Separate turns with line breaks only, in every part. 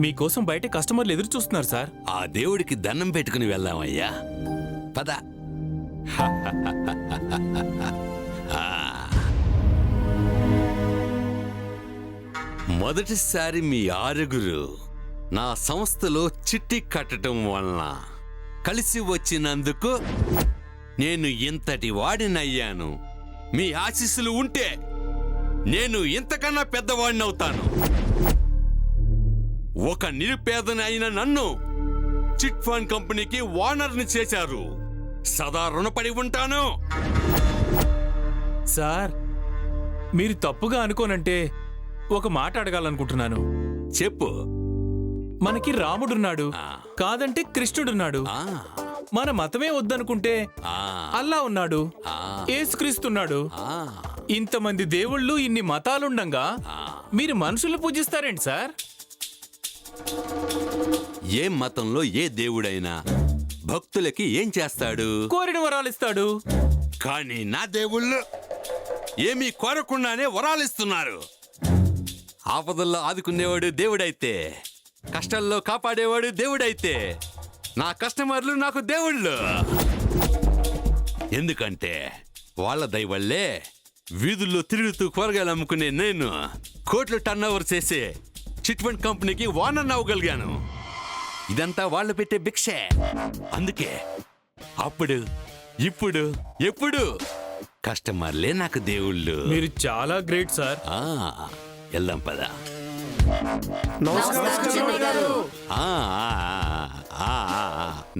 మీకోసం బయట కస్టమర్లు ఎదురు చూస్తున్నారు సార్.
ఆ దేవుడికి దండం పెట్టుకుని వెళ్దామయ్యా, పద. మొదటిసారి మీ ఆరుగురు నా సంస్థలో చిట్టి కట్టడం వలన కలిసి వచ్చినందుకు నేను ఇంతటి వాడినయ్యాను. మీ ఆశీస్సులు ఉంటే నేను ఇంతకన్నా పెద్దవాడినవుతాను. ఒక నిరుపేదని అయిన నన్ను చిట్ ఫండ్ కంపెనీకి ఓనర్ని చేశారు. సదా రుణపడి ఉంటాను.
సార్, మీరు తప్పుగా అనుకోనంటే ఒక మాట అడగాలనుకుంటున్నాను.
చెప్పు.
మనకి రాముడున్నాడు, కాదంటే కృష్ణుడున్నాడు. మన మతమే వద్దనుకుంటే అల్లా ఉన్నాడు, యేసుక్రీస్తున్నాడు. ఇంతమంది దేవుళ్ళు, ఇన్ని మతాలుండంగా మీరు మనుషులు పూజిస్తారేంటి సార్?
ఏ మతంలో ఏ దేవుడైనా భక్తులకి ఏం చేస్తాడు?
కోరిన వరాలిస్తాడు.
కానీ నా దేవుళ్ళు ఏమీ కోరకుండానే వరాలిస్తున్నారు. ఆపదల్లో ఆదుకునేవాడు దేవుడైతే, కష్టాల్లో కాపాడేవాడు దేవుడైతే, నా కస్టమర్లు నాకు దేవుళ్ళు. ఎందుకంటే వాళ్ళ దయ వల్లే వీధుల్లో తిరుగుతూ కూరగాయలు అమ్ముకునే నేను కోట్లు టర్న్ ఓవర్ చేసే చిట్ ఫండ్ కంపెనీకి ఓనర్ అవ్వగలిగాను. ఇదంతా వాళ్ళు పెట్టే భిక్షే. అందుకే అప్పుడు, ఇప్పుడు, ఎప్పుడు కస్టమర్లే నాకు దేవుళ్ళు.
మీరు చాలా గ్రేట్ సార్.
వెళ్దాం పద.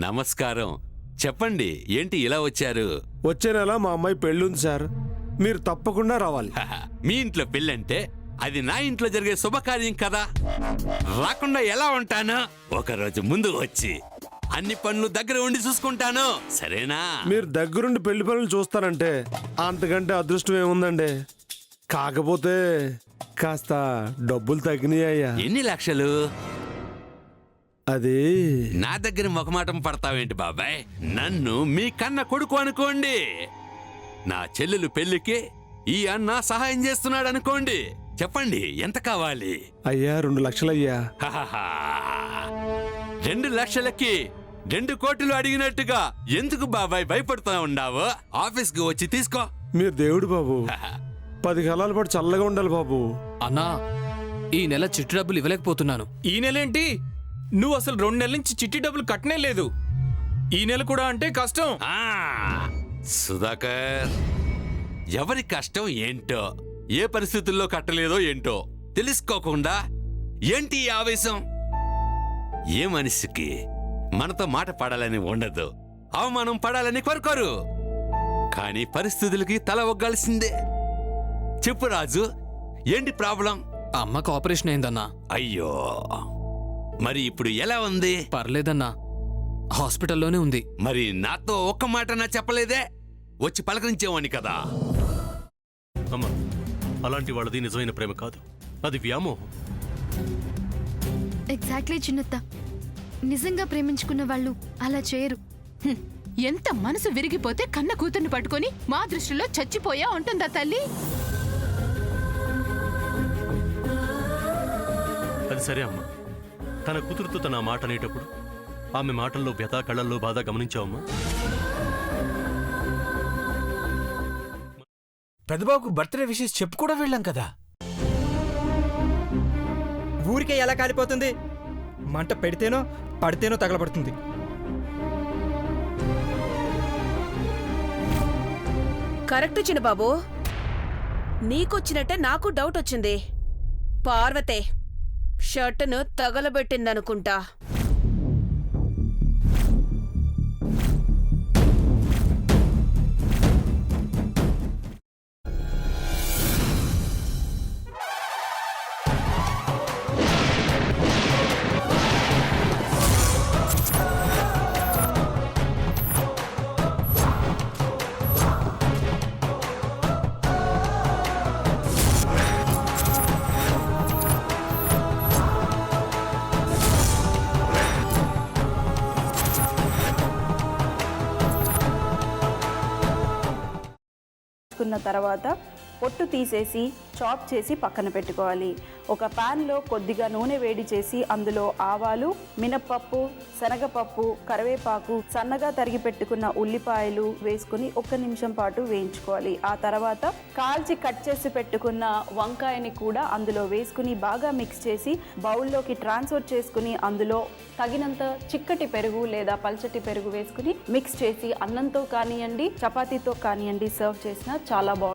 నమస్కారం. చెప్పండి, ఏంటి ఇలా వచ్చారు?
వచ్చే నెల మా అమ్మాయి పెళ్ళుంది సార్, మీరు తప్పకుండా రావాలి.
మీ ఇంట్లో పెళ్ళంటే అది నా ఇంట్లో జరిగే శుభకార్యం కదా. రాకుండా ఎలా ఉంటాను? ఒకరోజు ముందు వచ్చి అన్ని పనులు దగ్గర ఉండి చూసుకుంటాను, సరేనా?
మీరు దగ్గరుండి పెళ్లి పనులు చూస్తారంటే అంతకంటే అదృష్టం ఏముందండి. కాకపోతే కాస్త డబ్బులు తగ్గినాయ్యా.
ఎన్ని లక్షలు?
అది
నా దగ్గర మొకమాటం పడతావేంటి బాబాయ్? నన్ను మీ కన్న కొడుకు అనుకోండి. నా చెల్లెలు పెళ్లికి ఈ అన్న సహాయం చేస్తున్నాడు అనుకోండి. చెప్పండి, ఎంత కావాలి?
అయ్యా 2 లక్షలయ్యా.
2 లక్షలకి 2 కోట్లు అడిగినట్టుగా ఎందుకు బాబాయ్ భయపడుతూ ఉండావు? ఆఫీస్కి వచ్చి తీసుకో.
మీరు దేవుడు బాబు, 10 కాలాల పాటు చల్లగా ఉండాలి బాబు.
అన్నా, ఈ నెల చిట్టి డబ్బులు ఇవ్వలేకపోతున్నాను.
ఈ నెలేంటి? నువ్వు అసలు 2 నెలల నుంచి చిట్టి డబ్బులు కట్టనే లేదు. ఈ నెల కూడా అంటే కష్టం.
సుధాకర్, ఎవరి కష్టం ఏంటో, ఏ పరిస్థితుల్లో కట్టలేదో ఏంటో తెలుసుకోకుండా ఏంటి ఈ ఆవేశం? ఏ మనిషికి మనతో మాట పడాలని ఉండదు, అవమానం పడాలని కోరుకోరు. కానీ పరిస్థితులకి తల ఒగ్గాల్సిందే. చెప్పు రాజు, ఏంటి ప్రాబ్లం?
అమ్మకు ఆపరేషన్ అయిందన్నా.
అయ్యో, మరి ఇప్పుడు ఎలా ఉంది?
పర్లేదన్నా, హాస్పిటల్లోనే ఉంది.
మరి నాతో ఒక్క మాట నా చెప్పలేదే? వచ్చి పలకరించేవాణ్ణి కదా.
అమ్మా, అలాంటి వాళ్ళది నిజమైన ప్రేమ కాదు, అది వ్యామోహం.
ఎగ్జాక్ట్లీ చిన్నత్త, నిజంగా ప్రేమించుకున్న వాళ్ళు అలా చేయరు.
ఎంత మనసు విరిగిపోతే కన్న కూతుర్ని పట్టుకొని మా దృష్టిలో చచ్చిపోయా ఉంటుందా తల్లి?
అది సరే అమ్మా, తన కూతురుతో తన మాట అనేటప్పుడు ఆమె మాటల్లో వ్యథ, కళ్ళల్లో బాధ గమనించావమ్మా?
పెద్దబాబుకు బర్త్డే విషెస్ చెప్పు కూడా వెళ్ళాం కదా.
ఊరికే ఎలా కాలిపోతుంది? మంట పెడితేనో పడితేనో తగలబడుతుంది.
కరెక్ట్ చిన్నబాబు, నీకొచ్చినట్టే నాకు డౌట్ వచ్చింది. పార్వతే షర్టును తగలబెట్టిందనుకుంటా.
తర్వాత పొట్టు తీసేసి చాప్ చేసి పక్కన పెట్టుకోవాలి. ఒక ప్యాన్లో కొద్దిగా నూనె వేడి చేసి అందులో ఆవాలు, మినప్పప్పు, శనగపప్పు, కరివేపాకు, సన్నగా తరిగి పెట్టుకున్న ఉల్లిపాయలు వేసుకుని 1 నిమిషం పాటు వేయించుకోవాలి. ఆ తర్వాత కాల్చి కట్ చేసి పెట్టుకున్న వంకాయని కూడా అందులో వేసుకుని బాగా మిక్స్ చేసి బౌల్లోకి ట్రాన్స్ఫర్ చేసుకుని అందులో తగినంత చిక్కటి పెరుగు లేదా పల్చటి పెరుగు వేసుకుని మిక్స్ చేసి అన్నంతో కానివ్వండి, చపాతీతో కానివ్వండి సర్వ్ చేసినా చాలా బాగుంటుంది.